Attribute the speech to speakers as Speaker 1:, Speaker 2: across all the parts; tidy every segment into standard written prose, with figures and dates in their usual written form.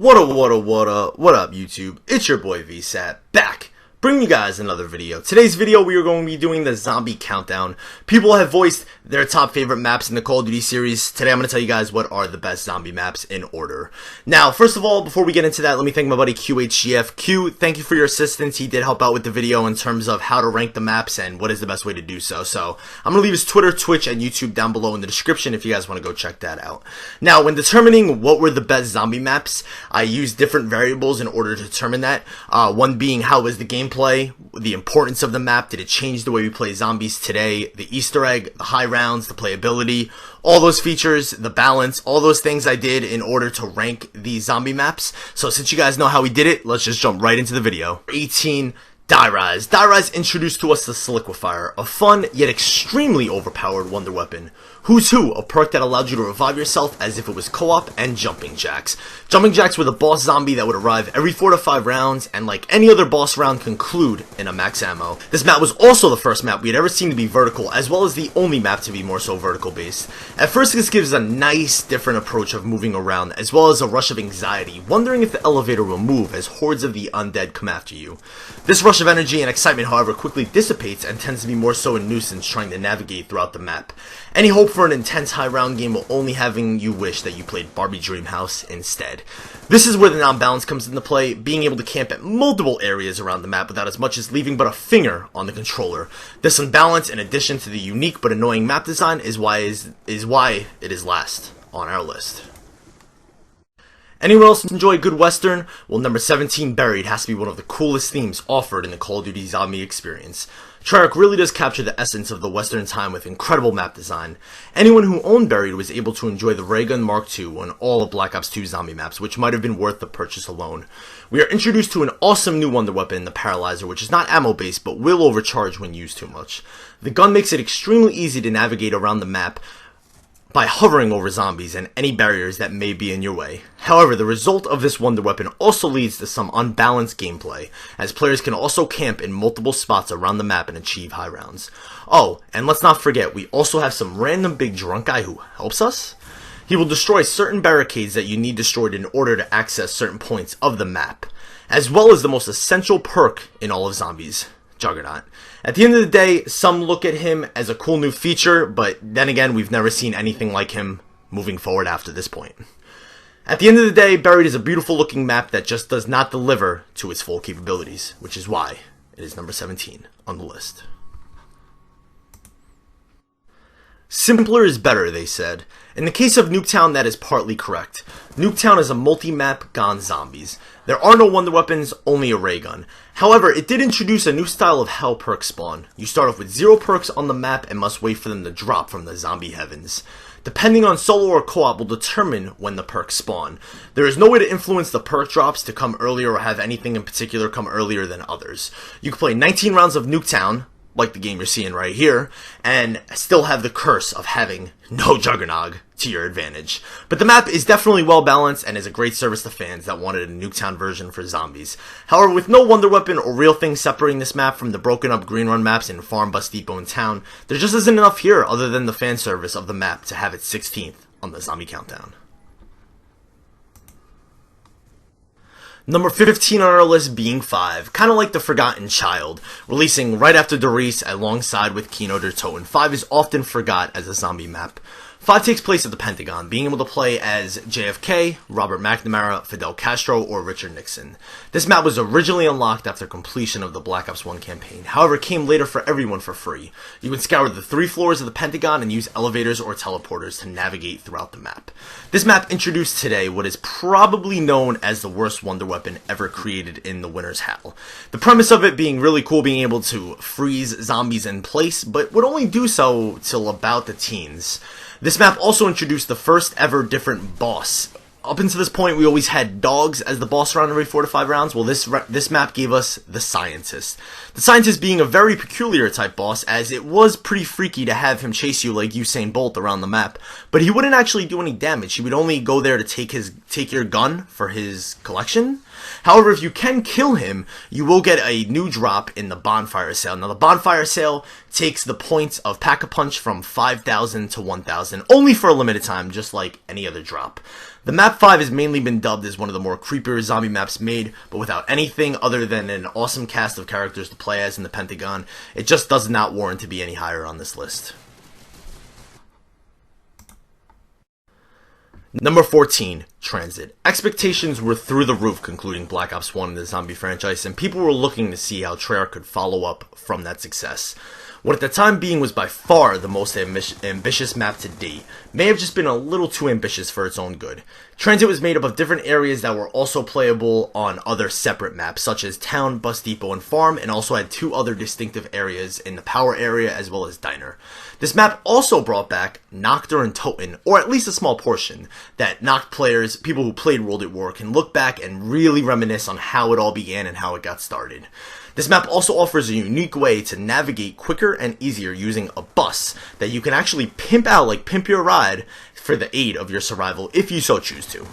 Speaker 1: What up, YouTube? It's your boy VSAT, back, bringing you guys another video. Today's video, we are going to be doing the zombie countdown. People have voiced their top favorite maps in the Call of Duty series. Today, I'm going to tell you guys what are the best zombie maps in order. Now, first of all, before we get into that, let me thank my buddy qhgf. Q, thank you for your assistance. He did help out with the video in terms of how to rank the maps and what is the best way to do so. So, I'm going to leave his Twitter, Twitch, and YouTube down below in the description if you guys want to go check that out. Now, when determining what were the best zombie maps, I used different variables in order to determine that. One being, how was the gameplay, the importance of the map, did it change the way we play zombies today, the Easter egg, the high rounds, the playability, all those features, the balance, all those things I did in order to rank these zombie maps. So since you guys know how we did it, let's just jump right into the video. 18. Die Rise. Die Rise introduced to us the Soliquifier, a fun yet extremely overpowered wonder weapon. Who's Who, a perk that allowed you to revive yourself as if it was co-op, and Jumping Jacks. Jumping Jacks were the boss zombie that would arrive every 4 to 5 rounds, and like any other boss round, conclude in a max ammo. This map was also the first map we had ever seen to be vertical, as well as the only map to be more so vertical based. At first, this gives a nice different approach of moving around, as well as a rush of anxiety, wondering if the elevator will move as hordes of the undead come after you. This rush of energy and excitement, however, quickly dissipates and tends to be more so a nuisance trying to navigate throughout the map. Any hope for an intense high round game will only having you wish that you played Barbie Dreamhouse instead. This is where the non-balance comes into play, being able to camp at multiple areas around the map without as much as leaving but a finger on the controller. This unbalance, in addition to the unique but annoying map design, is why it is last on our list. Anyone else enjoy a good western? Well, number 17, Buried, has to be one of the coolest themes offered in the Call of Duty zombie experience. Treyarch really does capture the essence of the western time with incredible map design. Anyone who owned Buried was able to enjoy the Ray Gun Mark II on all of Black Ops 2 zombie maps, which might have been worth the purchase alone. We are introduced to an awesome new wonder weapon, the Paralyzer, which is not ammo based but will overcharge when used too much. The gun makes it extremely easy to navigate around the map by hovering over zombies and any barriers that may be in your way. However, the result of this wonder weapon also leads to some unbalanced gameplay, as players can also camp in multiple spots around the map and achieve high rounds. Oh, and let's not forget, we also have some random big drunk guy who helps us. He will destroy certain barricades that you need destroyed in order to access certain points of the map, as well as the most essential perk in all of zombies, Juggernaut. At the end of the day, some look at him as a cool new feature, but then again, we've never seen anything like him moving forward after this point. At the end of the day, Buried is a beautiful looking map that just does not deliver to its full capabilities, which is why it is number 17 on the list. Simpler is better, they said. In the case of Nuketown, that is partly correct. Nuketown is a multi-map gone zombies. There are no wonder weapons, only a ray gun. However, it did introduce a new style of hell perk spawn. You start off with 0 perks on the map and must wait for them to drop from the zombie heavens. Depending on solo or co-op will determine when the perks spawn. There is no way to influence the perk drops to come earlier or have anything in particular come earlier than others. You can play 19 rounds of Nuketown, like the game you're seeing right here, and still have the curse of having no Juggernog to your advantage. But the map is definitely well balanced and is a great service to fans that wanted a Nuketown version for zombies. However, with no wonder weapon or real thing separating this map from the broken up green run maps in Farm, Bus Depot, and Town, there just isn't enough here other than the fan service of the map to have it 16th on the zombie countdown. Number 15 on our list being 5, kind of like the Forgotten Child, releasing right after Doris alongside with Kino der Toten. 5 is often forgot as a zombie map. 5 takes place at the Pentagon, being able to play as JFK, Robert McNamara, Fidel Castro, or Richard Nixon. This map was originally unlocked after completion of the Black Ops 1 campaign, however it came later for everyone for free. You can scour the 3 floors of the Pentagon and use elevators or teleporters to navigate throughout the map. This map introduced today what is probably known as the worst wonder weapon ever created in the Winter's Hell. The premise of it being really cool, being able to freeze zombies in place, but would only do so till about the teens. This map also introduced the first ever different boss. Up until this point, we always had dogs as the boss around every 4 to 5 rounds. Well, this map gave us the Scientist. The Scientist being a very peculiar type boss, as it was pretty freaky to have him chase you like Usain Bolt around the map. But he wouldn't actually do any damage. He would only go there to take your gun for his collection. However, if you can kill him, you will get a new drop in the Bonfire Sale. Now, the Bonfire Sale takes the points of Pack-a-Punch from 5,000 to 1,000, only for a limited time, just like any other drop. The map 5 has mainly been dubbed as one of the more creepier zombie maps made, but without anything other than an awesome cast of characters to play as in the Pentagon, it just does not warrant to be any higher on this list. Number 14, Transit. Expectations were through the roof concluding Black Ops 1 in the zombie franchise, and people were looking to see how Treyarch could follow up from that success. What at the time being was by far the most ambitious map to date, may have just been a little too ambitious for its own good. Transit was made up of different areas that were also playable on other separate maps, such as Town, Bus Depot, and Farm, and also had 2 other distinctive areas in the Power area as well as Diner. This map also brought back Nocturne and Toten, or at least a small portion, that Noct players, people who played World at War, can look back and really reminisce on how it all began and how it got started. This map also offers a unique way to navigate quicker and easier using a bus that you can actually pimp out like Pimp Your Ride for the aid of your survival if you so choose to.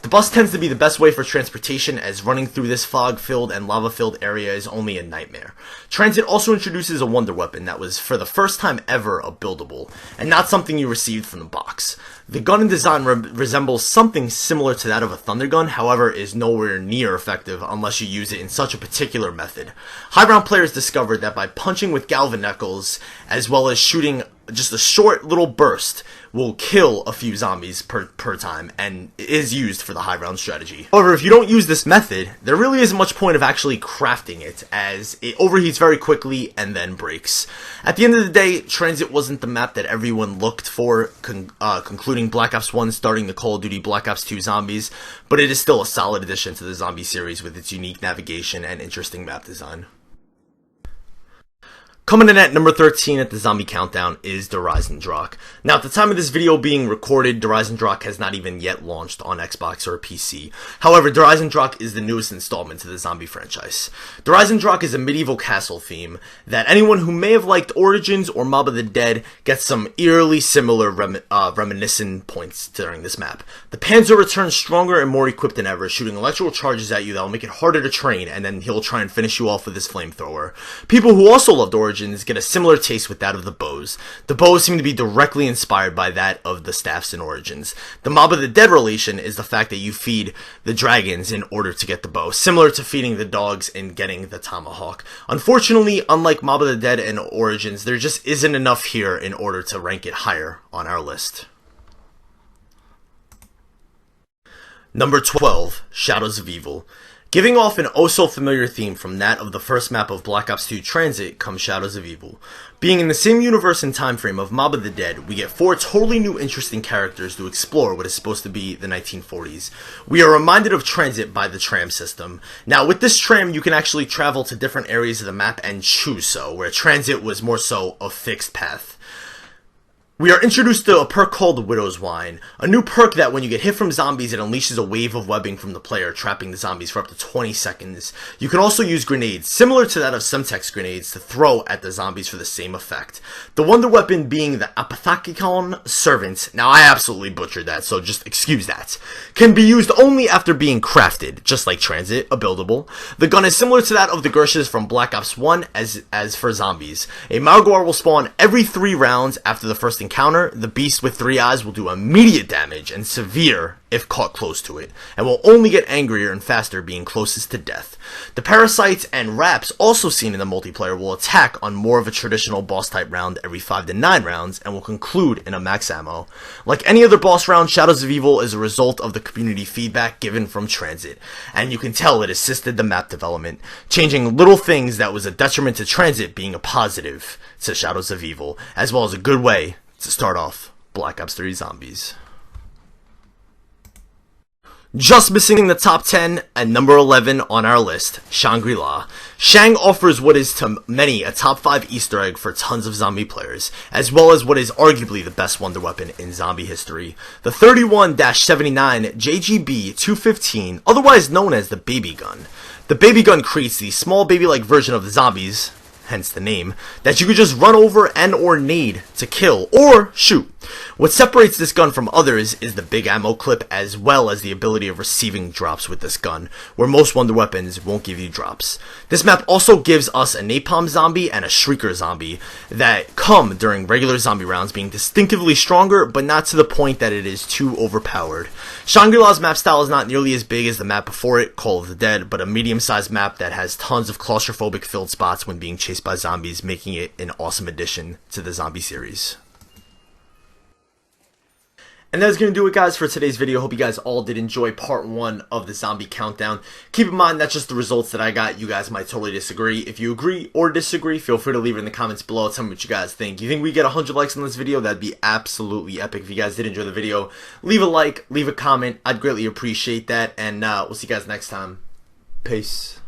Speaker 1: The bus tends to be the best way for transportation, as running through this fog-filled and lava-filled area is only a nightmare. Transit also introduces a wonder weapon that was for the first time ever a buildable, and not something you received from the box. The gun in design resembles something similar to that of a thunder gun, however is nowhere near effective unless you use it in such a particular method. High round players discovered that by punching with galvanicals, as well as shooting just a short little burst, will kill a few zombies per time, and is used for the high round strategy. However, if you don't use this method, there really isn't much point of actually crafting it, as it overheats very quickly and then breaks. At the end of the day, Transit wasn't the map that everyone looked for, concluding Black Ops 1 starting the Call of Duty Black Ops 2 zombies, but it is still a solid addition to the zombie series with its unique navigation and interesting map design. Coming in at number 13 at the zombie countdown is Der Eisendrache. Now, at the time of this video being recorded, Der Eisendrache has not even yet launched on Xbox or PC. However, Der Eisendrache is the newest installment to the zombie franchise. Der Eisendrache is a medieval castle theme that anyone who may have liked Origins or Mob of the Dead gets some eerily similar reminiscent points during this map. The Panzer returns stronger and more equipped than ever, shooting electrical charges at you that will make it harder to train, and then he'll try and finish you off with his flamethrower. People who also loved Origins get a similar taste with that of the bows. The bows seem to be directly inspired by that of the staffs in Origins. The Mob of the Dead relation is the fact that you feed the dragons in order to get the bow, similar to feeding the dogs and getting the tomahawk. Unfortunately, unlike Mob of the Dead and Origins, there just isn't enough here in order to rank it higher on our list. Number 12, Shadows of Evil. Giving off an oh-so-familiar theme from that of the first map of Black Ops 2 Transit comes Shadows of Evil. Being in the same universe and time frame of Mob of the Dead, we get 4 totally new interesting characters to explore what is supposed to be the 1940s. We are reminded of Transit by the tram system. Now, with this tram, you can actually travel to different areas of the map and choose so, where Transit was more so a fixed path. We are introduced to a perk called Widow's Wine, a new perk that when you get hit from zombies, it unleashes a wave of webbing from the player, trapping the zombies for up to 20 seconds. You can also use grenades, similar to that of Semtex grenades, to throw at the zombies for the same effect. The wonder weapon being the Apothekon Servant, now I absolutely butchered that, so just excuse that, can be used only after being crafted, just like Transit, a buildable. The gun is similar to that of the Gershes from Black Ops 1 as for zombies. A Margwar will spawn every 3 rounds after the first encounter. The beast with 3 eyes will do immediate damage and severe if caught close to it, and will only get angrier and faster being closest to death. The parasites and raps also seen in the multiplayer will attack on more of a traditional boss type round every 5 to 9 rounds and will conclude in a max ammo. Like any other boss round, Shadows of Evil is a result of the community feedback given from Transit, and you can tell it assisted the map development, changing little things that was a detriment to Transit being a positive to Shadows of Evil, as well as a good way to start off Black Ops 3 Zombies. Just missing the top 10 at number 11 on our list, ShangriLa. Shang offers what is to many a top 5 Easter egg for tons of zombie players, as well as what is arguably the best wonder weapon in zombie history. The 31-79 JGB 215, otherwise known as the baby gun. The baby gun creates the small baby-like version of the zombies, hence the name, that you could just run over and or nade to to kill or shoot. What separates this gun from others is the big ammo clip, as well as the ability of receiving drops with this gun, where most wonder weapons won't give you drops. This map also gives us a napalm zombie and a shrieker zombie that come during regular zombie rounds, being distinctively stronger, but not to the point that it is too overpowered. ShangriLa's map style is not nearly as big as the map before it, Call of the Dead, but a medium-sized map that has tons of claustrophobic filled spots when being chased by zombies, making it an awesome addition to the zombie series. And that's going to do it, guys, for today's video. Hope you guys all did enjoy part 1 of the zombie countdown. Keep in mind, that's just the results that I got. You guys might totally disagree. If you agree or disagree, feel free to leave it in the comments below. Tell me what you guys think. You think we get 100 likes on this video? That'd be absolutely epic. If you guys did enjoy the video, leave a like, leave a comment. I'd greatly appreciate that. And we'll see you guys next time. Peace.